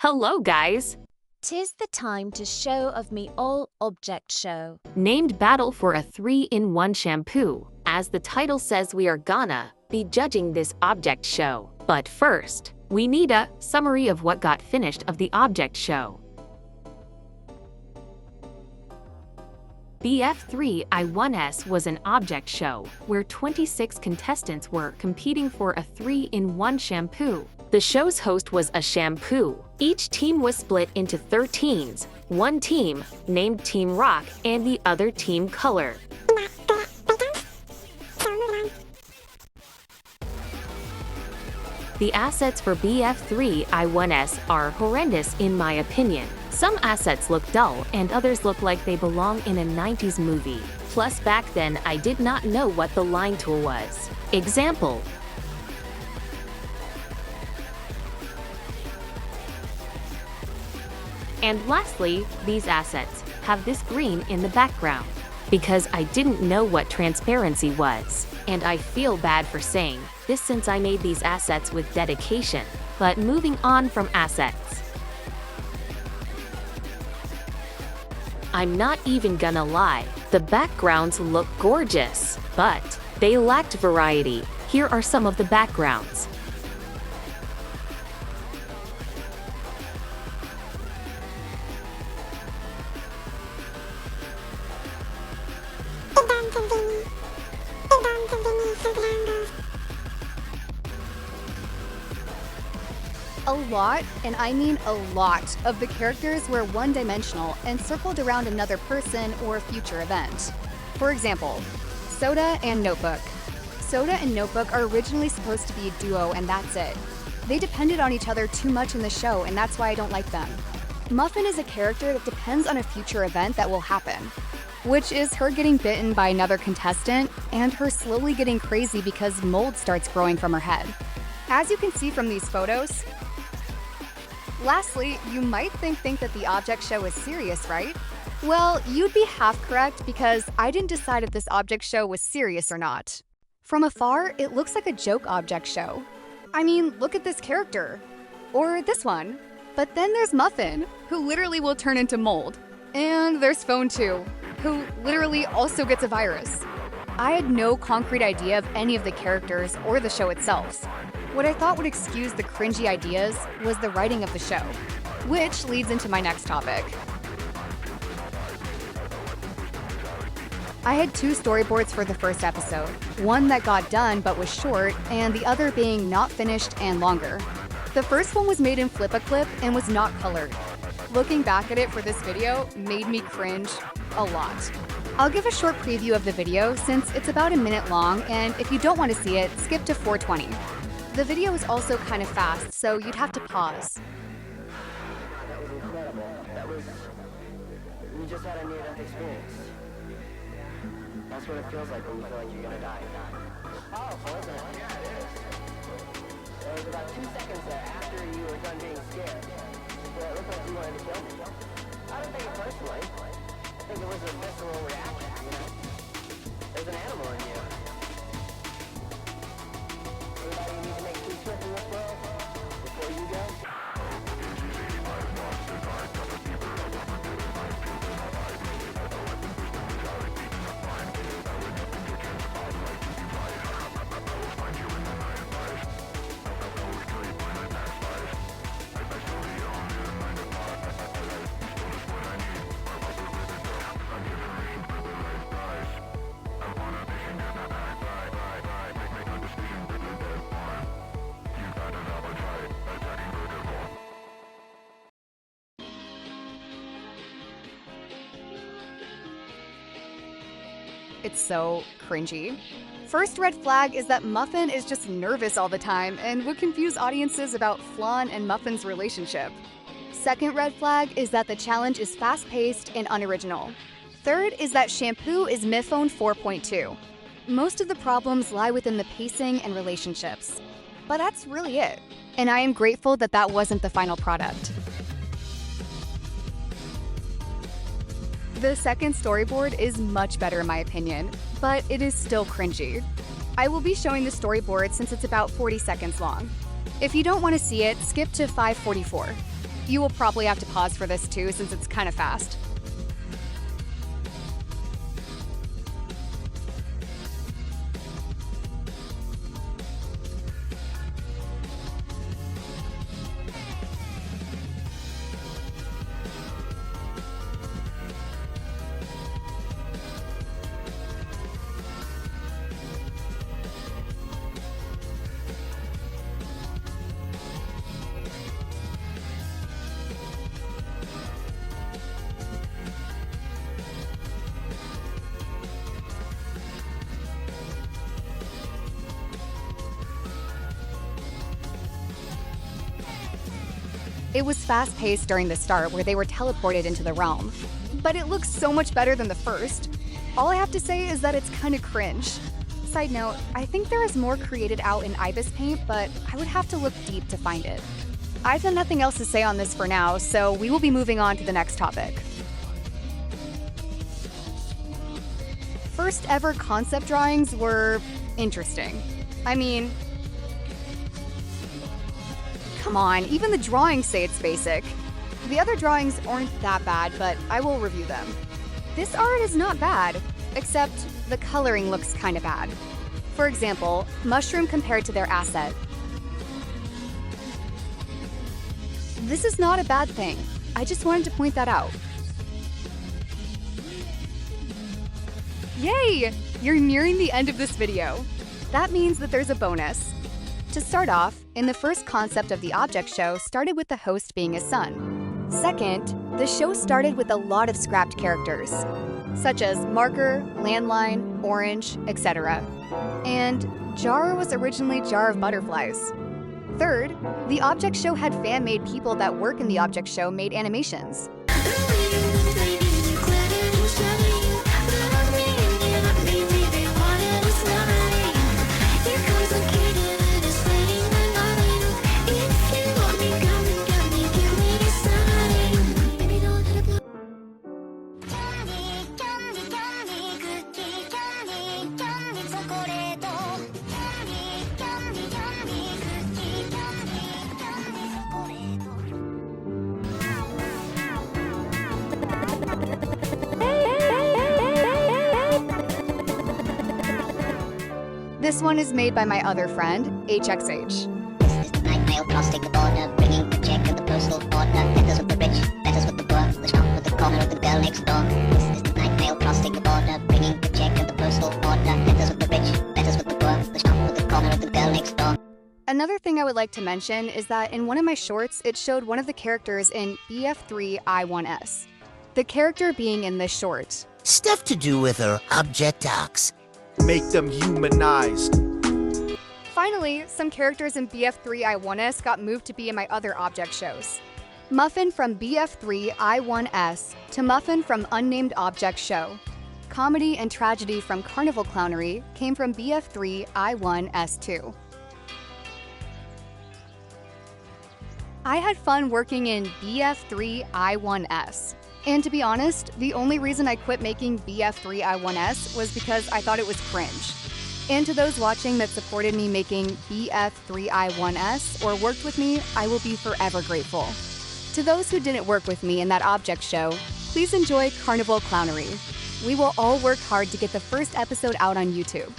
Hello, guys! 'Tis the time to show of me all object show. Named Battle for a 3-in-1 shampoo. As the title says, we are gonna be judging this object show. But first, we need a summary of what got finished of the object show. BF3I1S was an object show where 26 contestants were competing for a 3-in-1 shampoo. The show's host was a shampoo. Each team was split into 13s, one team named Team Rock and the other Team Color. The assets for BF3I1S are horrendous in my opinion. Some assets look dull and others look like they belong in a 90s movie. Plus back then I did not know what the line tool was. Example. And lastly, these assets have this green in the background because I didn't know what transparency was. And I feel bad for saying this since I made these assets with dedication. But moving on from assets. I'm not even gonna lie, the backgrounds look gorgeous, but they lacked variety. Here are some of the backgrounds. A lot, and I mean a lot, of the characters were one-dimensional and circled around another person or future event. For example, Soda and Notebook. Soda and Notebook are originally supposed to be a duo and that's it. They depended on each other too much in the show and that's why I don't like them. Muffin is a character that depends on a future event that will happen, which is her getting bitten by another contestant and her slowly getting crazy because mold starts growing from her head. As you can see from these photos. Lastly, you might think that the object show is serious, right? Well, you'd be half correct because I didn't decide if this object show was serious or not. From afar, it looks like a joke object show. I mean, look at this character. Or this one. But then there's Muffin, who literally will turn into mold. And there's Phone too, who literally also gets a virus. I had no concrete idea of any of the characters or the show itself. What I thought would excuse the cringy ideas was the writing of the show, which leads into my next topic. I had two storyboards for the first episode, one that got done but was short, and the other being not finished and longer. The first one was made in Flip-a-Clip and was not colored. Looking back at it for this video made me cringe a lot. I'll give a short preview of the video since it's about a minute long, and if you don't want to see it, skip to 4:20. The video is also kind of fast, so you'd have to pause. That was incredible. You just had a near-death experience. That's what it feels like when you feel like you're gonna die. Powerful, isn't it? Yeah, it is. There was about 2 seconds there after you were done being scared, where it looked like you wanted to kill me. I don't think it personally. I think it was a visceral reaction, you know? There's an animal in you. Anybody need to make 2 trips in this world before you go? It's so cringy. First red flag is that Muffin is just nervous all the time and would confuse audiences about Flan and Muffin's relationship. Second red flag is that the challenge is fast-paced and unoriginal. Third is that Shampoo is Miphone 4.2. Most of the problems lie within the pacing and relationships. But that's really it. And I am grateful that that wasn't the final product. The second storyboard is much better in my opinion, but it is still cringy. I will be showing the storyboard since it's about 40 seconds long. If you don't want to see it, skip to 5:44. You will probably have to pause for this too, since it's kind of fast. It was fast-paced during the start where they were teleported into the realm. But it looks so much better than the first. All I have to say is that it's kind of cringe. Side note, I think there is more created out in Ibis Paint, but I would have to look deep to find it. I've got nothing else to say on this for now, so we will be moving on to the next topic. First ever concept drawings were interesting. I mean, come on, even the drawings say it's basic. The other drawings aren't that bad, but I will review them. This art is not bad, except the coloring looks kinda bad. For example, mushroom compared to their asset. This is not a bad thing. I just wanted to point that out. Yay! You're nearing the end of this video. That means that there's a bonus. To start off, in the first concept of the object show started with the host being a son. Second, the show started with a lot of scrapped characters, such as Marker, Landline, Orange, etc. And Jar was originally Jar of Butterflies. Third, the object show had fan-made people that work in the object show made animations. This one is made by my other friend, HXH. This is the nightmare crossing the border, bringing the check of the postal order. Letters with the rich, letters with the poor, the shop with the corner of the girl next door. This is the nightmare crossing the border, bringing the check of the postal order. Letters with the rich, letters with the poor, the shop with the corner of the girl next door. Another thing I would like to mention is that in one of my shorts, it showed one of the characters in BF3I1S. The character being in this short. Stuff to do with her object docs. Make them humanized. Finally, some characters in BF3I1S got moved to be in my other object shows. Muffin from BF3I1S to Muffin from Unnamed Object Show. Comedy and Tragedy from Carnival Clownery came from BF3I1S too. I had fun working in BF3I1S. And to be honest, the only reason I quit making BF3I1S was because I thought it was cringe. And to those watching that supported me making BF3I1S or worked with me, I will be forever grateful. To those who didn't work with me in that object show, please enjoy Carnival Clownery. We will all work hard to get the first episode out on YouTube.